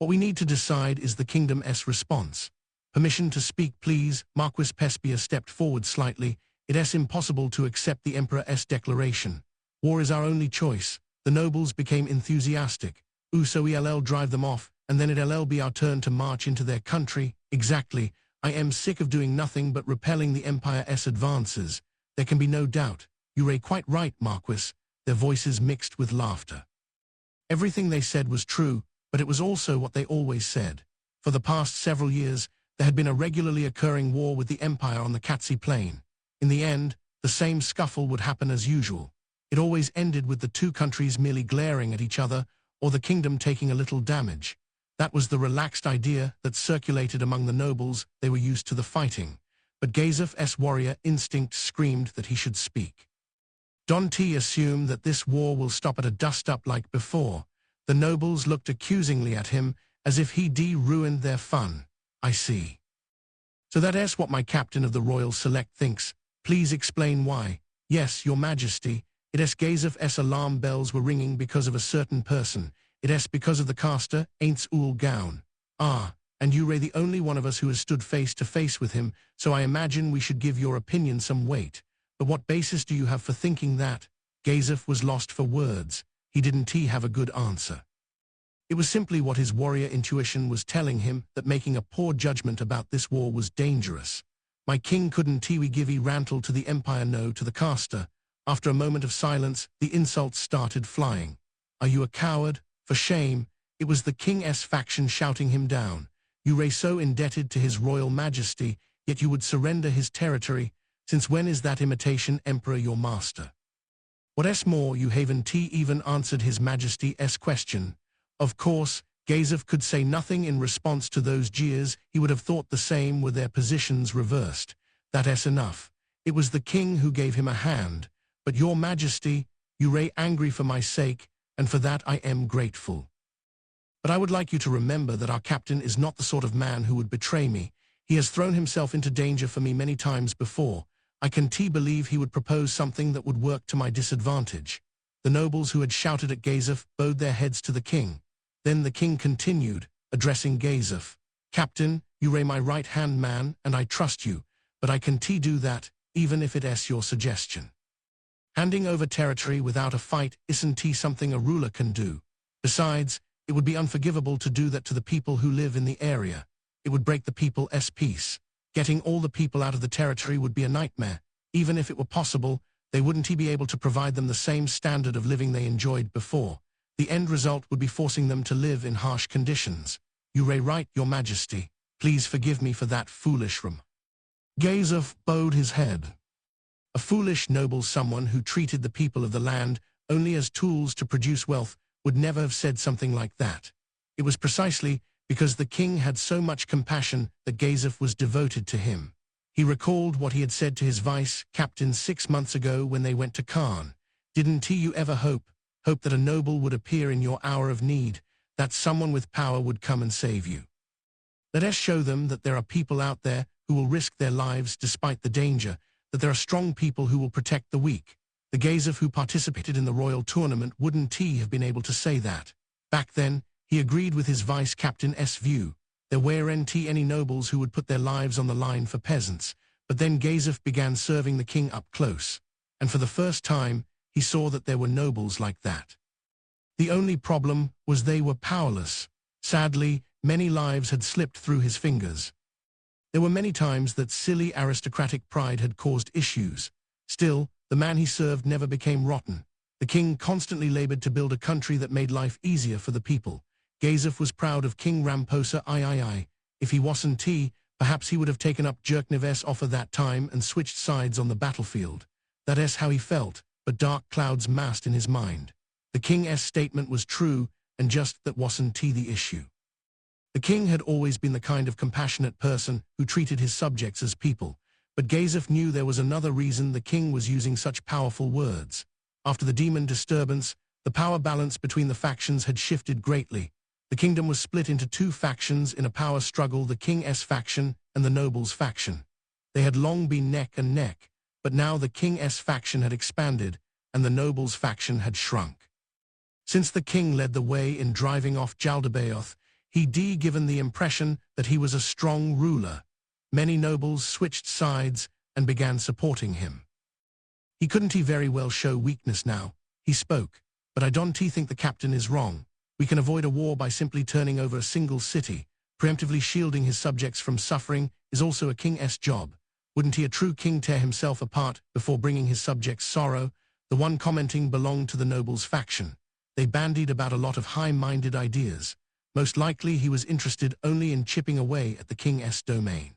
What we need to decide is the Kingdom's response. Permission to speak, please. Marquis Pespia stepped forward slightly. It's impossible to accept the Emperor's declaration. War is our only choice. The nobles became enthusiastic. So we'll drive them off, and then it'll be our turn to march into their country. Exactly. I am sick of doing nothing but repelling the Empire's advances. There can be no doubt. You're quite right, Marquis. Their voices mixed with laughter. Everything they said was true, but it was also what they always said. For the past several years, there had been a regularly occurring war with the Empire on the Katsi Plain. In the end, the same scuffle would happen as usual. It always ended with the two countries merely glaring at each other, or the kingdom taking a little damage. That was the relaxed idea that circulated among the nobles. They were used to the fighting. But Gazef's warrior instinct screamed that he should speak. Don T assumed that this war will stop at a dust-up like before. The nobles looked accusingly at him, as if he'd ruined their fun. I see. So that's what my captain of the Royal Select thinks. Please explain why. Yes, Your Majesty. It's Gazef's alarm bells were ringing because of a certain person. It's because of the caster, Ain't Ul Gown. Ah, and you're the only one of us who has stood face to face with him, so I imagine we should give your opinion some weight. But what basis do you have for thinking that? Gazef was lost for words. He didn't have a good answer. It was simply what his warrior intuition was telling him, that making a poor judgment about this war was dangerous. My king couldn't give rantle to the Empire, no to the caster. After a moment of silence, the insults started flying. Are you a coward? For shame. It was the king's faction shouting him down. You're so indebted to his royal majesty, yet you would surrender his territory. Since when is that imitation emperor your master? What's more, you haven't even answered his majesty's question. Of course, Gazef could say nothing in response to those jeers. He would have thought the same were their positions reversed. That's enough. It was the king who gave him a hand. But your majesty, you're angry for my sake, and for that I am grateful. But I would like you to remember that our captain is not the sort of man who would betray me. He has thrown himself into danger for me many times before. I can believe he would propose something that would work to my disadvantage. The nobles who had shouted at Gazef bowed their heads to the king. Then the king continued, addressing Gazef. Captain, you're my right-hand man, and I trust you, but I can do that, even if it's your suggestion. Handing over territory without a fight isn't something a ruler can do. Besides, it would be unforgivable to do that to the people who live in the area. It would break the people's peace. Getting all the people out of the territory would be a nightmare. Even if it were possible, they wouldn't be able to provide them the same standard of living they enjoyed before. The end result would be forcing them to live in harsh conditions. You're right, Your Majesty. Please forgive me for that foolish remark. Gazef bowed his head. A foolish noble, someone who treated the people of the land only as tools to produce wealth, would never have said something like that. It was precisely because the king had so much compassion that Gazef was devoted to him. He recalled what he had said to his vice-captain 6 months ago when they went to Khan. Didn't you ever hope that a noble would appear in your hour of need, that someone with power would come and save you? Let us show them that there are people out there who will risk their lives despite the danger, that there are strong people who will protect the weak. The Gazef who participated in the royal tournament wouldn't have been able to say that. Back then, he agreed with his vice-captain's view. There weren't any nobles who would put their lives on the line for peasants, but then Gazef began serving the king up close. And for the first time, he saw that there were nobles like that. The only problem was they were powerless. Sadly, many lives had slipped through his fingers. There were many times that silly aristocratic pride had caused issues. Still, the man he served never became rotten. The king constantly labored to build a country that made life easier for the people. Gazef was proud of King Ramposa III. If he wasn't, perhaps he would have taken up Jerknev's offer that time and switched sides on the battlefield. That's how he felt, but dark clouds massed in his mind. The king's statement was true, and just that wasn't the issue. The king had always been the kind of compassionate person who treated his subjects as people, but Gazef knew there was another reason the king was using such powerful words. After the demon disturbance, the power balance between the factions had shifted greatly. The kingdom was split into two factions in a power struggle, the king's faction and the nobles' faction. They had long been neck and neck, but now the king's faction had expanded and the nobles' faction had shrunk. Since the king led the way in driving off Jaldabaoth, He'd given the impression that he was a strong ruler. Many nobles switched sides and began supporting him. He couldn't very well show weakness now. He spoke, but I don't think the captain is wrong. We can avoid a war by simply turning over a single city. Preemptively shielding his subjects from suffering is also a king's job. Wouldn't a true king tear himself apart before bringing his subjects sorrow? The one commenting belonged to the nobles' faction. They bandied about a lot of high-minded ideas. Most likely he was interested only in chipping away at the king's domain.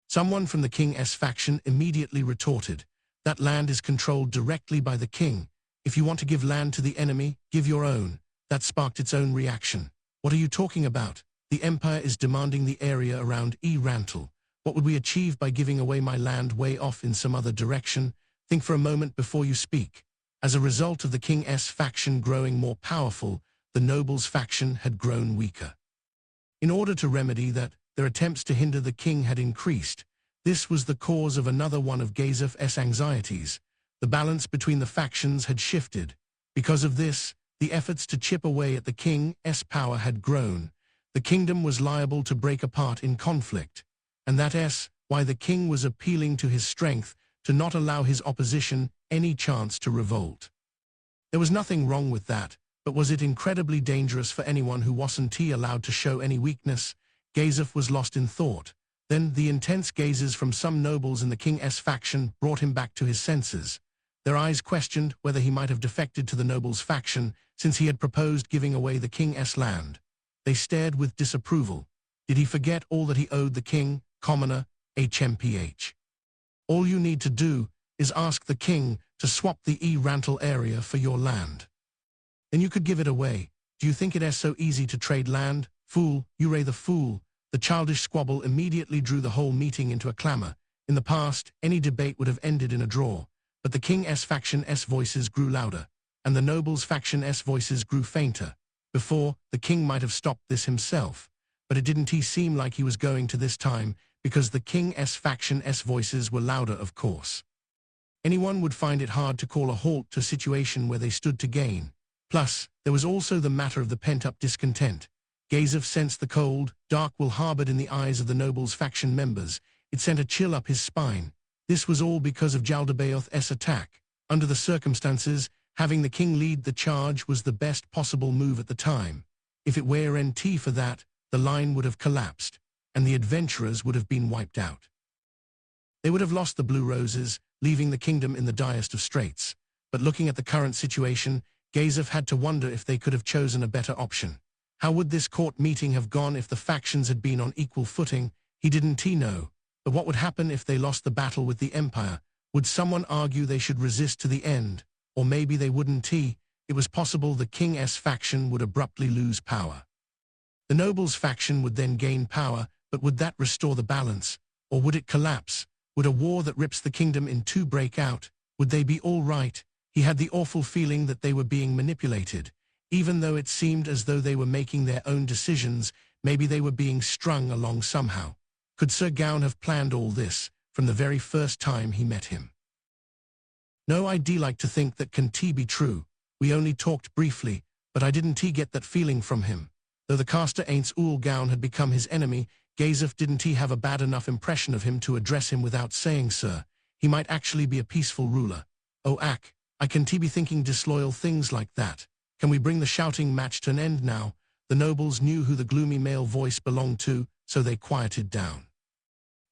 Someone from the king's faction immediately retorted, "That land is controlled directly by the king. If you want to give land to the enemy, give your own." That sparked its own reaction. "What are you talking about? The empire is demanding the area around Rantel. What would we achieve by giving away my land way off in some other direction? Think for a moment before you speak." As a result of the king's faction growing more powerful, the nobles' faction had grown weaker. In order to remedy that, their attempts to hinder the king had increased. This was the cause of another one of Gazef's anxieties. The balance between the factions had shifted. Because of this, the efforts to chip away at the king's power had grown. The kingdom was liable to break apart in conflict. And that's why the king was appealing to his strength to not allow his opposition any chance to revolt. There was nothing wrong with that, but was it incredibly dangerous for anyone who wasn't allowed to show any weakness? Gazef was lost in thought. Then the intense gazes from some nobles in the king's faction brought him back to his senses. Their eyes questioned whether he might have defected to the nobles' faction since he had proposed giving away the king's land. They stared with disapproval. Did he forget all that he owed the king, commoner, HMPH? All you need to do is ask the king to swap the Rantel area for your land. Then you could give it away. Do you think it is so easy to trade land? Fool, Ure the fool. The childish squabble immediately drew the whole meeting into a clamor. In the past, any debate would have ended in a draw, but the king's faction's voices grew louder, and the nobles' faction's voices grew fainter. Before, the king might have stopped this himself, but it didn't seem like he was going to this time, because the king's faction's voices were louder, of course. Anyone would find it hard to call a halt to a situation where they stood to gain. Plus, there was also the matter of the pent-up discontent. Gazef sensed the cold, dark will harbored in the eyes of the nobles' faction members. It sent a chill up his spine. This was all because of Jaldabaoth's attack. Under the circumstances, having the king lead the charge was the best possible move at the time. If it were NT for that, the line would have collapsed, and the adventurers would have been wiped out. They would have lost the Blue Roses, leaving the kingdom in the direst of straits. But looking at the current situation, Gazef had to wonder if they could have chosen a better option. How would this court meeting have gone if the factions had been on equal footing? He didn't know. But what would happen if they lost the battle with the Empire? Would someone argue they should resist to the end? Or maybe they wouldn't. It was possible the king's faction would abruptly lose power. The nobles' faction would then gain power, but would that restore the balance? Or would it collapse? Would a war that rips the kingdom in two break out? Would they be all right? He had the awful feeling that they were being manipulated. Even though it seemed as though they were making their own decisions, maybe they were being strung along somehow. Could Sir Gawain have planned all this from the very first time he met him? No, I'd like to think that can be true. We only talked briefly, but I didn't get that feeling from him. Though the caster ain't Gawain had become his enemy, Gazef didn't have a bad enough impression of him to address him without saying sir. He might actually be a peaceful ruler. Oh I can be thinking disloyal things like that. Can we bring the shouting match to an end now? The nobles knew who the gloomy male voice belonged to, so they quieted down.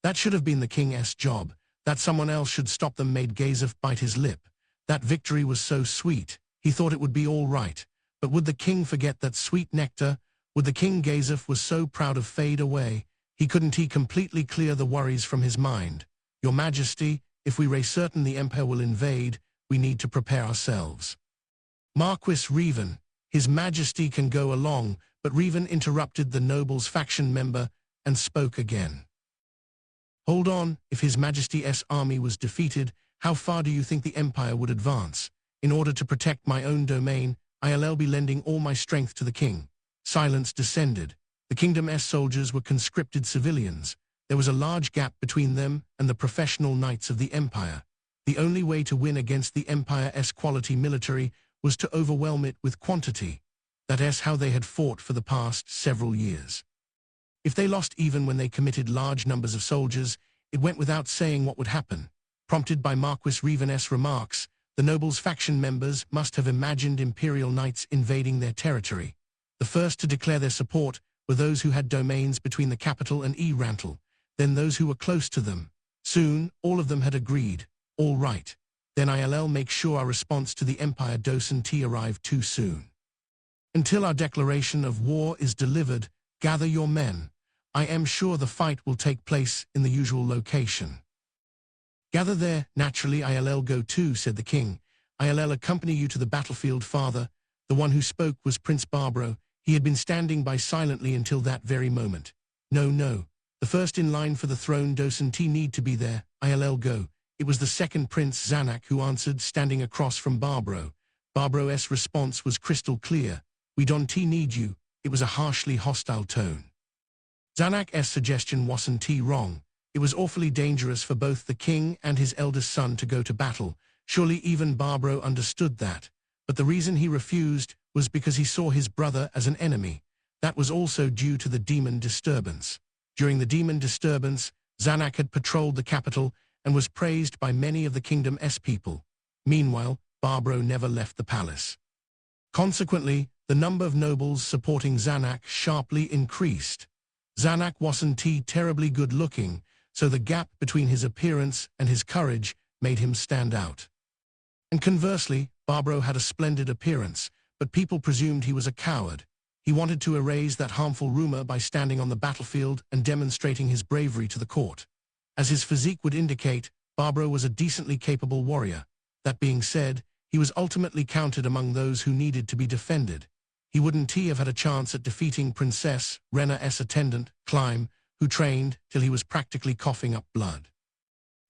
That should have been the king's job. That someone else should stop them made Gazef bite his lip. That victory was so sweet, he thought it would be all right. But would the king forget that sweet nectar? Would the king Gazef was so proud of fade away? He couldn't completely clear the worries from his mind. Your Majesty, if we are certain the Empire will invade, we need to prepare ourselves. Marquis Revan, His Majesty can go along, but Revan interrupted the noble's faction member and spoke again. Hold on, if His Majesty's army was defeated, how far do you think the Empire would advance? In order to protect my own domain, I'll be lending all my strength to the king. Silence descended. The kingdom's soldiers were conscripted civilians. There was a large gap between them and the professional knights of the Empire. The only way to win against the Empire's quality military was to overwhelm it with quantity. That's how they had fought for the past several years. If they lost even when they committed large numbers of soldiers, it went without saying what would happen. Prompted by Marquis Reven's remarks, the nobles' faction members must have imagined imperial knights invading their territory. The first to declare their support were those who had domains between the capital and Rantel, then those who were close to them. Soon, all of them had agreed. All right. Then I'll make sure our response to the Empire doesn't arrive too soon. Until our declaration of war is delivered, gather your men. I am sure the fight will take place in the usual location. Gather there, naturally I'll go too, said the king. I'll accompany you to the battlefield, father. The one who spoke was Prince Barbaro. He had been standing by silently until that very moment. No. The first in line for the throne doesn't need to be there. I'll go. It was the second Prince Zanak who answered, standing across from Barbaro. Barbaro's response was crystal clear. We don't need you. It was a harshly hostile tone. Zanak's suggestion wasn't wrong. It was awfully dangerous for both the king and his eldest son to go to battle. Surely even Barbaro understood that. But the reason he refused was because he saw his brother as an enemy. That was also due to the demon disturbance. During the demon disturbance, Zanak had patrolled the capital and was praised by many of the kingdom's people. Meanwhile, Barbaro never left the palace. Consequently, the number of nobles supporting Zanak sharply increased. Zanak wasn't terribly good-looking, so the gap between his appearance and his courage made him stand out. And conversely, Barbaro had a splendid appearance, but people presumed he was a coward. He wanted to erase that harmful rumor by standing on the battlefield and demonstrating his bravery to the court. As his physique would indicate, Barbaro was a decently capable warrior. That being said, he was ultimately counted among those who needed to be defended. He wouldn't have had a chance at defeating Princess Rena's attendant, Climb, who trained till he was practically coughing up blood.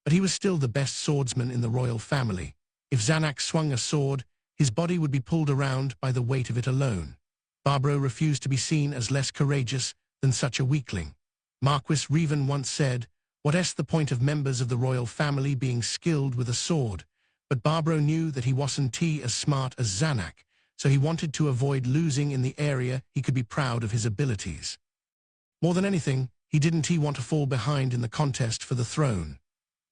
But he was still the best swordsman in the royal family. If Zanak swung a sword, his body would be pulled around by the weight of it alone. Barbaro refused to be seen as less courageous than such a weakling. Marquis Reven once said, "What's the point of members of the royal family being skilled with a sword?" But Barbaro knew that he wasn't as smart as Zanak, so he wanted to avoid losing in the area he could be proud of his abilities. More than anything, he didn't want to fall behind in the contest for the throne.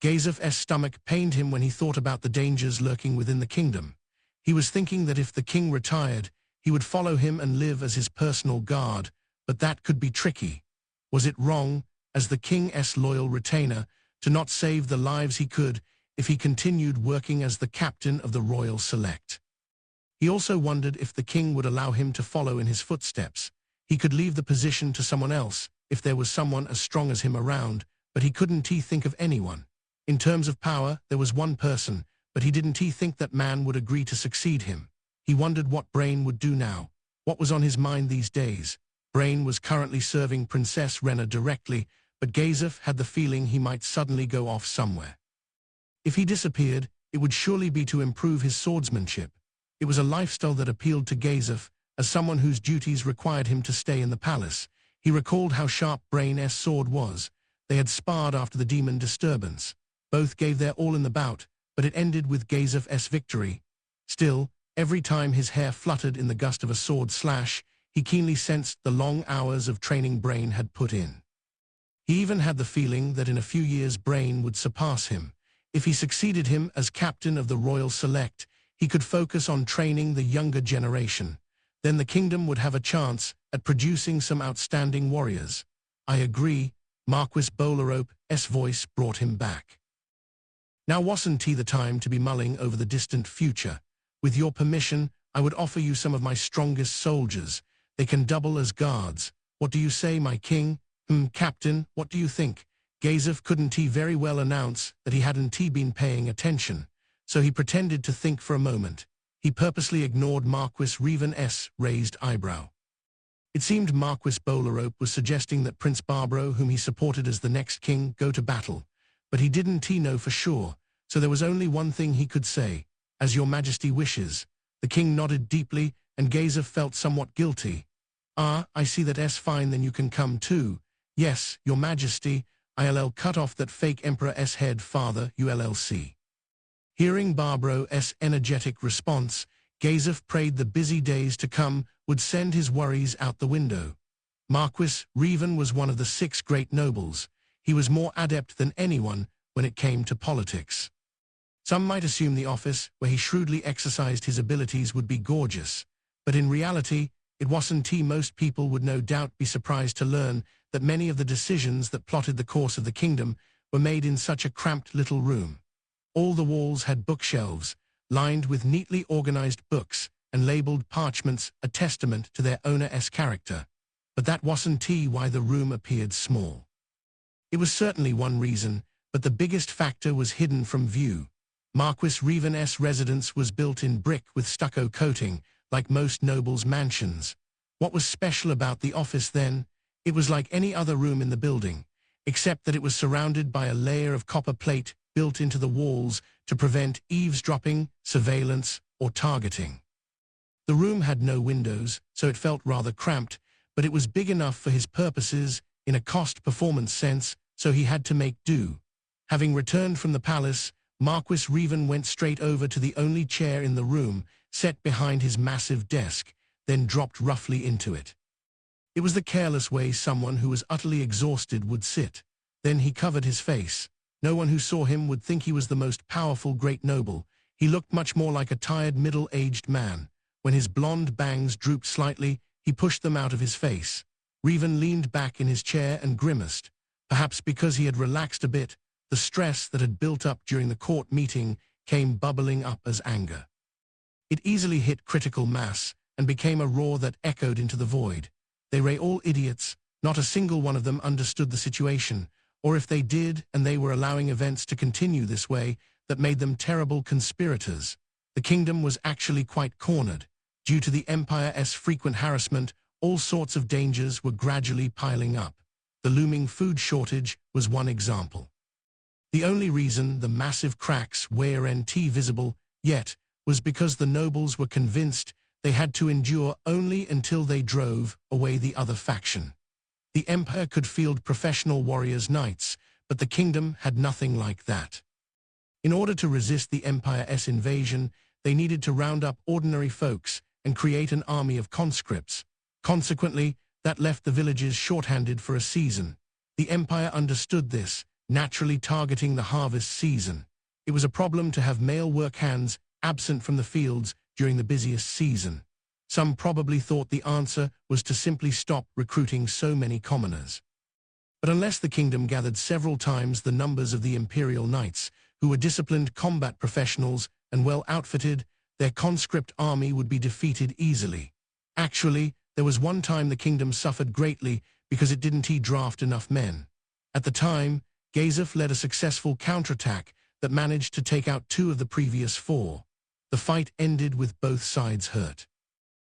Gazef's stomach pained him when he thought about the dangers lurking within the kingdom. He was thinking that if the king retired, he would follow him and live as his personal guard, but that could be tricky. Was it wrong, as the king's loyal retainer, to not save the lives he could if he continued working as the captain of the Royal Select? He also wondered if the king would allow him to follow in his footsteps. He could leave the position to someone else if there was someone as strong as him around, but he couldn't think of anyone. In terms of power, there was one person, but he didn't think that man would agree to succeed him. He wondered what Brain would do now. What was on his mind these days? Brain was currently serving Princess Rena directly, but Gazef had the feeling he might suddenly go off somewhere. If he disappeared, it would surely be to improve his swordsmanship. It was a lifestyle that appealed to Gazef, as someone whose duties required him to stay in the palace. He recalled how sharp Brain's sword was. They had sparred after the demon disturbance. Both gave their all in the bout, but it ended with Gazef's victory. Still, every time his hair fluttered in the gust of a sword slash, he keenly sensed the long hours of training Brain had put in. He even had the feeling that in a few years Brain would surpass him. If he succeeded him as captain of the Royal Select, he could focus on training the younger generation. Then the kingdom would have a chance at producing some outstanding warriors. I agree, Marquis Bolarope's voice brought him back. Now wasn't the time to be mulling over the distant future. With your permission, I would offer you some of my strongest soldiers. They can double as guards. What do you say, my king? Captain, what do you think? Gazef couldn't very well announce that he hadn't been paying attention, so he pretended to think for a moment. He purposely ignored Marquis Reven's raised eyebrow. It seemed Marquis Bolarope was suggesting that Prince Barbaro, whom he supported as the next king, go to battle. But he didn't know for sure, so there was only one thing he could say. As your majesty wishes. The king nodded deeply, and Gazef felt somewhat guilty. Ah, I see that's fine, then you can come too. Yes, your majesty, I'll cut off that fake emperor's head, father, ULLC. Hearing Barbaro's energetic response, Gazef prayed the busy days to come would send his worries out the window. Marquis Revan was one of the 6 great nobles. He was more adept than anyone when it came to politics. Some might assume the office where he shrewdly exercised his abilities would be gorgeous, but in reality, it wasn't. Most people would no doubt be surprised to learn that many of the decisions that plotted the course of the kingdom were made in such a cramped little room. All the walls had bookshelves, lined with neatly organized books and labeled parchments, a testament to their owner's character. But that wasn't why the room appeared small. It was certainly one reason, but the biggest factor was hidden from view. Marquis Revan's residence was built in brick with stucco coating, like most nobles' mansions. What was special about the office then? It was like any other room in the building, except that it was surrounded by a layer of copper plate built into the walls to prevent eavesdropping, surveillance, or targeting. The room had no windows, so it felt rather cramped, but it was big enough for his purposes in a cost-performance sense, so he had to make do. Having returned from the palace, Marquis Revan went straight over to the only chair in the room, set behind his massive desk, then dropped roughly into it. It was the careless way someone who was utterly exhausted would sit. Then he covered his face. No one who saw him would think he was the most powerful great noble. He looked much more like a tired middle-aged man. When his blonde bangs drooped slightly, he pushed them out of his face. Revan leaned back in his chair and grimaced. Perhaps because he had relaxed a bit, the stress that had built up during the court meeting came bubbling up as anger. It easily hit critical mass and became a roar that echoed into the void. They were all idiots. Not a single one of them understood the situation, or if they did and they were allowing events to continue this way, that made them terrible conspirators. The kingdom was actually quite cornered. Due to the Empire's frequent harassment, all sorts of dangers were gradually piling up. The looming food shortage was one example. The only reason the massive cracks weren't visible yet was because the nobles were convinced they had to endure only until they drove away the other faction. The Empire could field professional warriors' knights, but the kingdom had nothing like that. In order to resist the Empire's invasion, they needed to round up ordinary folks and create an army of conscripts. Consequently, that left the villages short-handed for a season. The Empire understood this, naturally targeting the harvest season. It was a problem to have male work hands absent from the fields during the busiest season. Some probably thought the answer was to simply stop recruiting so many commoners. But unless the kingdom gathered several times the numbers of the imperial knights, who were disciplined combat professionals and well outfitted, their conscript army would be defeated easily. Actually, there was one time the kingdom suffered greatly because it didn't draft enough men. At the time, Gazef led a successful counterattack that managed to take out 2 of the previous 4. The fight ended with both sides hurt.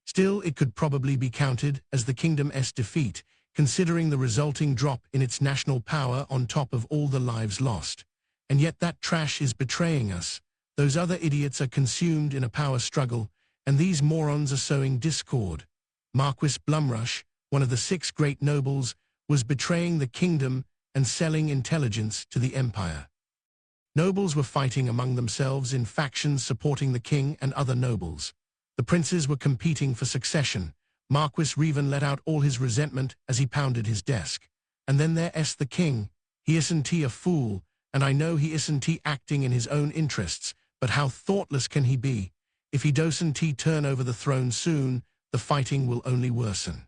Still, it could probably be counted as the kingdom's defeat, considering the resulting drop in its national power on top of all the lives lost. And yet that trash is betraying us. Those other idiots are consumed in a power struggle, and these morons are sowing discord. Marquis Blumrush, one of the 6 great nobles, was betraying the kingdom and selling intelligence to the Empire. Nobles were fighting among themselves in factions supporting the king and other nobles. The princes were competing for succession. Marquis Revan let out all his resentment as he pounded his desk. And then there's the king. He isn't a fool, and I know he isn't acting in his own interests, but how thoughtless can he be? If he doesn't turn over the throne soon, the fighting will only worsen.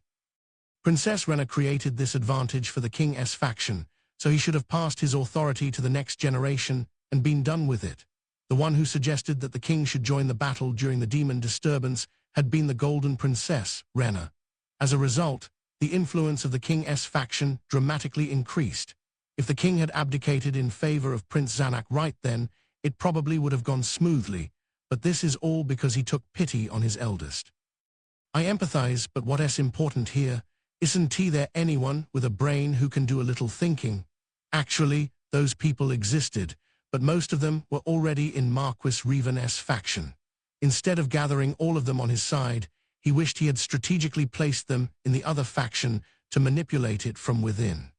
Princess Rena created this advantage for the king's faction, so he should have passed his authority to the next generation and been done with it. The one who suggested that the king should join the battle during the demon disturbance had been the Golden Princess, Rena. As a result, the influence of the king's faction dramatically increased. If the king had abdicated in favor of Prince Zanak right then, it probably would have gone smoothly, but this is all because he took pity on his eldest. I empathize, but what's important here? Isn't there anyone with a brain who can do a little thinking? Actually, those people existed, but most of them were already in Marquis Revan's faction. Instead of gathering all of them on his side, he wished he had strategically placed them in the other faction to manipulate it from within.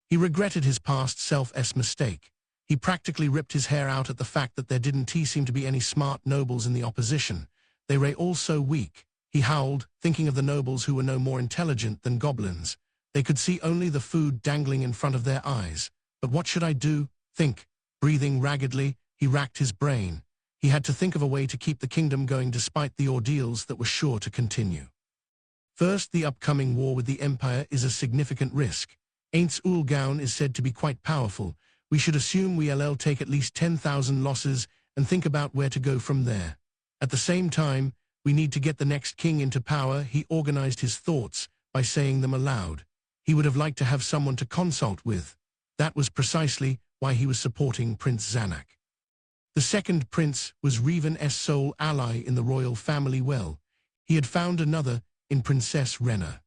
He regretted his past self's mistake. He practically ripped his hair out at the fact that there didn't seem to be any smart nobles in the opposition. They were all so weak. He howled, thinking of the nobles who were no more intelligent than goblins. They could see only the food dangling in front of their eyes. But what should I do? Think. Breathing raggedly, he racked his brain. He had to think of a way to keep the kingdom going despite the ordeals that were sure to continue. First, the upcoming war with the Empire is a significant risk. Ain't Ulgaun is said to be quite powerful. We should assume we'll take at least 10,000 losses and think about where to go from there. At the same time, we need to get the next king into power. He organized his thoughts by saying them aloud. He would have liked to have someone to consult with. That was precisely why he was supporting Prince Zanak. The second prince was Revan's sole ally in the royal family. Well, he had found another in Princess Rena.